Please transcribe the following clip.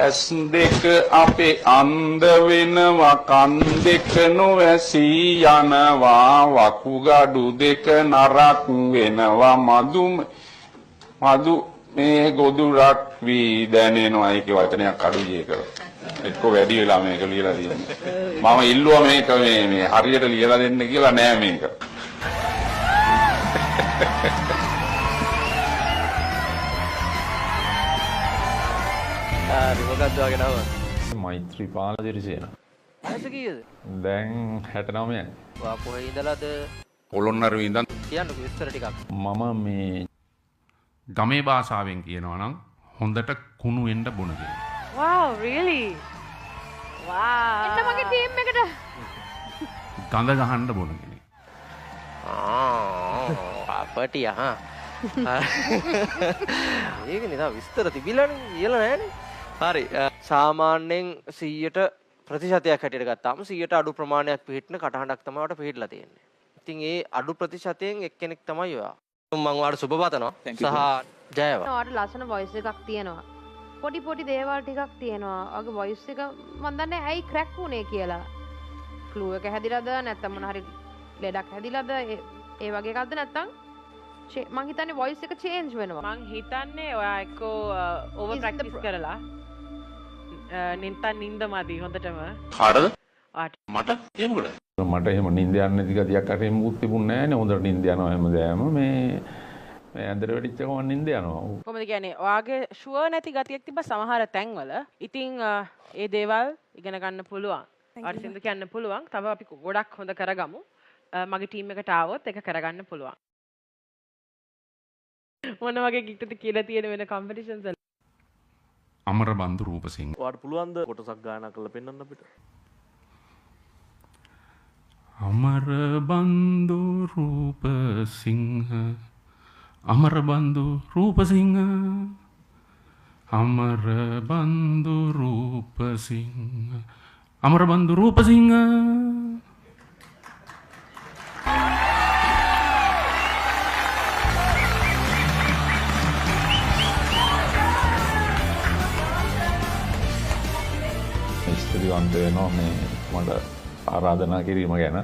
ඇස් දෙක අපේ අන්ධ වෙනවා කන් දෙක නොවැසී යනවා වකුගඩු දෙක නරක් වෙනවා මදු මේ ගොදුරක් වී දැනෙනවා ඒකේ වචනයක් අඩුයි ඒක එක්ක වැඩි වෙලා මේක ලියලා තියෙන්නේ මම ඉල්ලුවා මේක මේ හරියට ලියලා දෙන්න කියලා නෑ මේක මොකක්ද වගේ නම? මෛත්‍රීපාල දිරිසේන. ඇස කීයද? දැන් 69යි. වා කොහේ ඉඳලාද? පොළොන්නරුවේ ඉඳන් කියන්නකෝ විස්තර ටිකක්. මම මේ ගමේ භාෂාවෙන් කියනවා නම් හොඳට කුණු වෙන්න බොන කෙනෙක්. Wow, really? Wow. එන්න මගේ ටීම් එකට. ගඳ ගහන්න බොන කෙනෙක්. අපටි අහා. ඒක නේ තා විස්තර තිබිලානේ කියලා නෑනේ. හරි සාමාන්‍යයෙන් 100ට ප්‍රතිශතයක් හැටියට ගත්තාම 100ට අඩු ප්‍රමාණයක් පිළිහිටන කටහඬක් තමයි ඔයාලට පිළිහිටලා තියෙන්නේ. ඉතින් ඒ අඩු ප්‍රතිශතයෙන් එක්කෙනෙක් තමයි ඔයා. මම ඔයාලට සුබ පතනවා. සහ ජයවා. ඔයාලට ලස්සන වොයිස් එකක් තියෙනවා. පොඩි දේවල් ටිකක් තියෙනවා. ඔයාගේ වොයිස් එක මම දන්නේ ඇයි ක්‍රැක් වුනේ කියලා. ෆ්ලූ එක හැදිලාද නැත්නම් මොන හරි ලෙඩක් හැදිලාද ඒ වගේ එකක්ද නැත්නම් මං හිතන්නේ වොයිස් එක චේන්ජ් වෙනවා. මං හිතන්නේ ඔයා එක්කෝ ඕවර් ප්‍රැක්ටිස් කරලා නින්ද මදි හොඳටම. කාටද? ආට. මට එහෙම කරා. මට එහෙම නිින්ද යන්නේ නැති ගතියක් අර එහෙම මුත් තිබුණේ නැහැ නේ. හොඳට නිින්ද යනවා හැමදාම මේ ඇඳට වෙඩිච්ච ගමන් නිින්ද යනවා. කොහොමද කියන්නේ? ඔයාගේ ෂුවර් නැති ගතියක් තිබ්බ සමහර තැන්වල. ඉතින් ඒ දේවල් ඉගෙන ගන්න පුළුවන්. ඔයාට සින්දු කියන්න පුළුවන්. තව අපි ගොඩක් හොඳ කරගමු. මගේ ටීම් එකට ආවොත් ඒක කරගන්න පුළුවන්. මොන වගේ ගික්ටද කියලා තියෙන වෙන කම්පිටිෂන්ස් වල අමරබන්දු රූපසිංහ ඔයාලට පුළුවන් ද කොටසක් ගානක් කරලා පෙන්වන්න අපිට? අමරබන්දු රූපසිංහ අමරබන්දු රූපසිංහ අමරබන්දු රූපසිංහ අමරබන්දු රූපසිංහ ස්තුතිවන්ත වෙනවා මේ මට ආරාධනා කිරීම ගැන